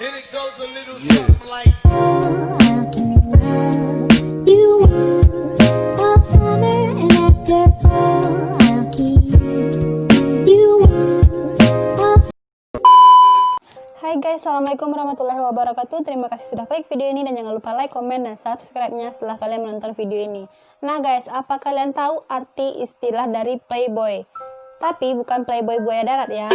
And it goes a little something like Hai guys, assalamualaikum warahmatullahi wabarakatuh. Terima kasih sudah klik video ini dan jangan lupa like, komen, dan subscribe-nya setelah kalian menonton video ini. Nah guys, apa kalian tahu arti istilah dari Playboy? Tapi bukan Playboy buaya darat ya.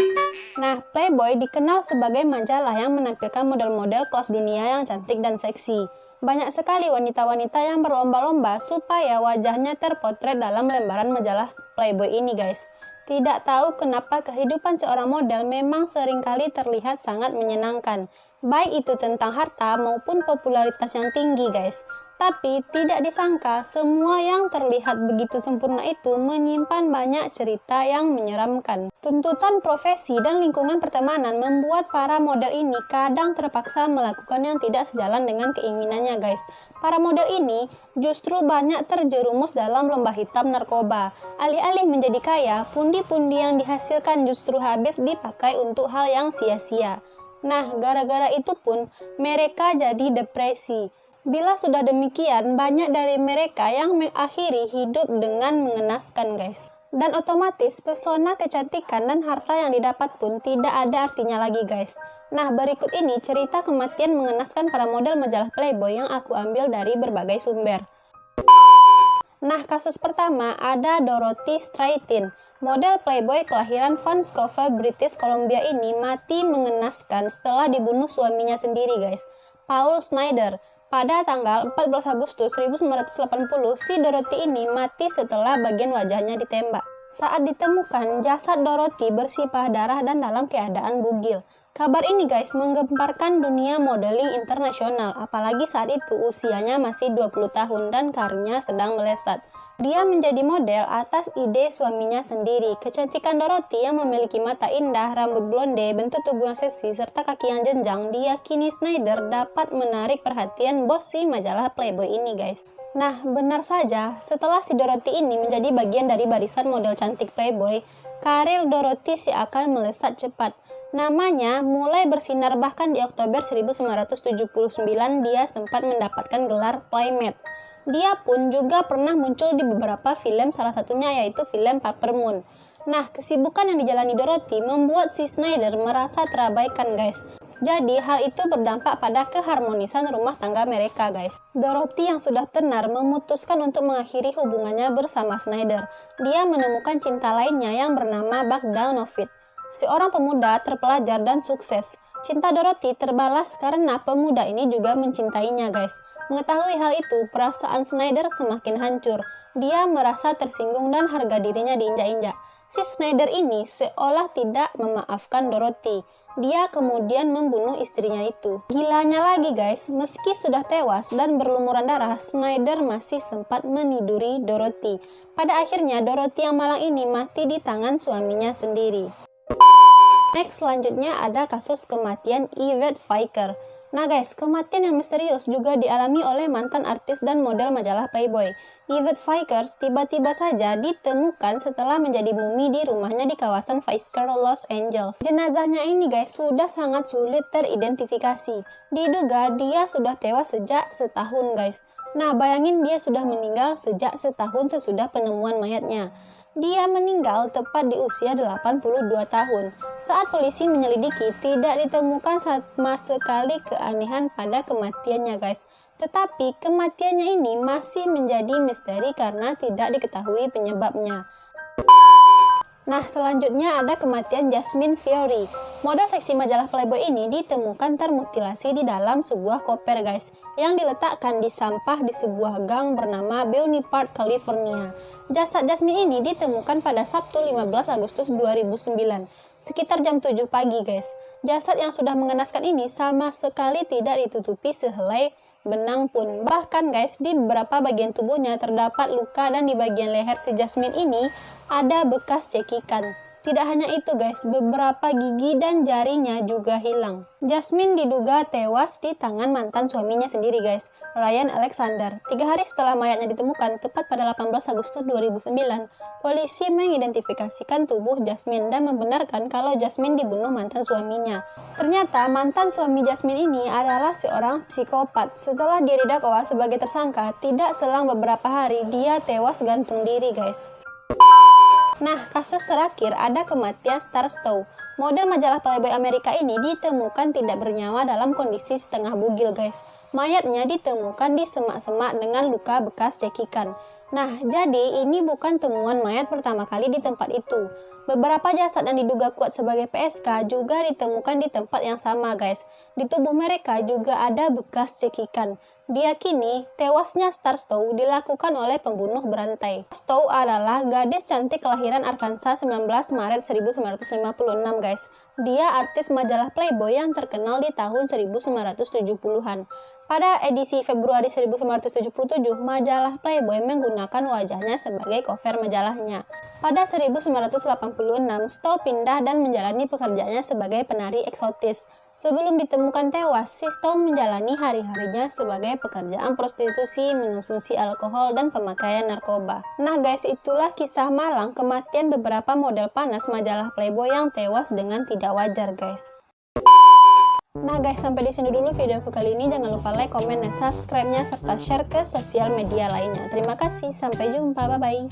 Nah, Playboy dikenal sebagai majalah yang menampilkan model-model kelas dunia yang cantik dan seksi. Banyak sekali wanita-wanita yang berlomba-lomba supaya wajahnya terpotret dalam lembaran majalah Playboy ini guys. Tidak tahu kenapa kehidupan seorang model memang seringkali terlihat sangat menyenangkan. Baik itu tentang harta maupun popularitas yang tinggi guys. Tapi tidak disangka semua yang terlihat begitu sempurna itu menyimpan banyak cerita yang menyeramkan. Tuntutan profesi dan lingkungan pertemanan membuat para model ini kadang terpaksa melakukan yang tidak sejalan dengan keinginannya guys. Para model ini justru banyak terjerumus dalam lembah hitam narkoba. Alih-alih menjadi kaya, pundi-pundi yang dihasilkan justru habis dipakai untuk hal yang sia-sia. Nah, gara-gara itu pun mereka jadi depresi. Bila sudah demikian, banyak dari mereka yang mengakhiri hidup dengan mengenaskan guys. Dan otomatis pesona kecantikan dan harta yang didapat pun tidak ada artinya lagi guys. Nah, berikut ini cerita kematian mengenaskan para model majalah Playboy yang aku ambil dari berbagai sumber. Nah, kasus pertama ada Dorothy Straightin. Model Playboy kelahiran Vancouver, British Columbia ini mati mengenaskan setelah dibunuh suaminya sendiri guys, Paul Snider. Pada tanggal 14 Agustus 1980, si Dorothy ini mati setelah bagian wajahnya ditembak. Saat ditemukan, jasad Dorothy bersipah darah dan dalam keadaan bugil. Kabar ini guys menggemparkan dunia modeling internasional, apalagi saat itu usianya masih 20 tahun dan karirnya sedang melesat. Dia menjadi model atas ide suaminya sendiri. Kecantikan Dorothy yang memiliki mata indah, rambut blonde, bentuk tubuh yang seksi, serta kaki yang jenjang diyakini Snyder dapat menarik perhatian bos si majalah Playboy ini guys. Nah, benar saja, setelah si Dorothy ini menjadi bagian dari barisan model cantik Playboy, karir Dorothy akan melesat cepat. Namanya mulai bersinar bahkan di Oktober 1979 dia sempat mendapatkan gelar Playmate. Dia pun juga pernah muncul di beberapa film, salah satunya yaitu film Paper Moon. Nah, kesibukan yang dijalani Dorothy membuat si Snyder merasa terabaikan guys. Jadi, hal itu berdampak pada keharmonisan rumah tangga mereka guys. Dorothy yang sudah tenar memutuskan untuk mengakhiri hubungannya bersama Snyder. Dia menemukan cinta lainnya yang bernama Bogdanovich, seorang pemuda terpelajar dan sukses. Cinta Dorothy terbalas karena pemuda ini juga mencintainya guys. Mengetahui hal itu, perasaan Snyder semakin hancur. Dia merasa tersinggung dan harga dirinya diinjak-injak. Si Snyder ini seolah tidak memaafkan Dorothy. Dia kemudian membunuh istrinya itu. Gilanya lagi guys, meski sudah tewas dan berlumuran darah, Snyder masih sempat meniduri Dorothy. Pada akhirnya, Dorothy yang malang ini mati di tangan suaminya sendiri. Next, selanjutnya ada kasus kematian Yvette Vicker. Nah guys, kematian yang misterius juga dialami oleh mantan artis dan model majalah Playboy. Yvette Vicker tiba-tiba saja ditemukan setelah menjadi mumi di rumahnya di kawasan Fisker, Los Angeles. Jenazahnya ini guys sudah sangat sulit teridentifikasi. Diduga dia sudah tewas sejak setahun guys. Nah, bayangin dia sudah meninggal sejak setahun sesudah penemuan mayatnya. Dia meninggal tepat di usia 82 tahun. Saat polisi menyelidiki, tidak ditemukan sama sekali keanehan pada kematiannya guys. Tetapi kematiannya ini masih menjadi misteri karena tidak diketahui penyebabnya. Nah, selanjutnya ada kematian Jasmine Fiori. Model seksi majalah Playboy ini ditemukan termutilasi di dalam sebuah koper guys, yang diletakkan di sampah di sebuah gang bernama Beauty Park, California. Jasad Jasmine ini ditemukan pada Sabtu 15 Agustus 2009, sekitar jam 7 pagi guys. Jasad yang sudah mengenaskan ini sama sekali tidak ditutupi sehelai benang pun. Bahkan guys, di beberapa bagian tubuhnya terdapat luka dan di bagian leher si Jasmine ini ada bekas cekikan. Tidak hanya itu guys, beberapa gigi dan jarinya juga hilang. Jasmine diduga tewas di tangan mantan suaminya sendiri guys, Ryan Alexander. 3 hari setelah mayatnya ditemukan, tepat pada 18 Agustus 2009, polisi mengidentifikasikan tubuh Jasmine dan membenarkan kalau Jasmine dibunuh mantan suaminya. Ternyata mantan suami Jasmine ini adalah seorang psikopat. Setelah dia didakwa sebagai tersangka, tidak selang beberapa hari dia tewas gantung diri guys. Nah, kasus terakhir ada kematian Star Stowe. Model majalah Playboy Amerika ini ditemukan tidak bernyawa dalam kondisi setengah bugil guys. Mayatnya ditemukan di semak-semak dengan luka bekas cekikan. Nah, jadi ini bukan temuan mayat pertama kali di tempat itu. Beberapa jasad yang diduga kuat sebagai PSK juga ditemukan di tempat yang sama guys. Di tubuh mereka juga ada bekas cekikan. Diyakini tewasnya Star Stowe dilakukan oleh pembunuh berantai. Stowe adalah gadis cantik kelahiran Arkansas 19 Maret 1956 guys. Dia artis majalah Playboy yang terkenal di tahun 1970-an. Pada edisi Februari 1977, majalah Playboy menggunakan wajahnya sebagai cover majalahnya. Pada 1986, Stowe pindah dan menjalani pekerjaannya sebagai penari eksotis. Sebelum ditemukan tewas, si Stowe menjalani hari-harinya sebagai pekerjaan prostitusi, mengonsumsi alkohol, dan pemakaian narkoba. Nah guys, itulah kisah malang kematian beberapa model panas majalah Playboy yang tewas dengan tidak wajar guys. Nah guys, sampai di sini dulu videoku kali ini. Jangan lupa like, komen, dan subscribe-nya serta share ke sosial media lainnya. Terima kasih, sampai jumpa, bye-bye.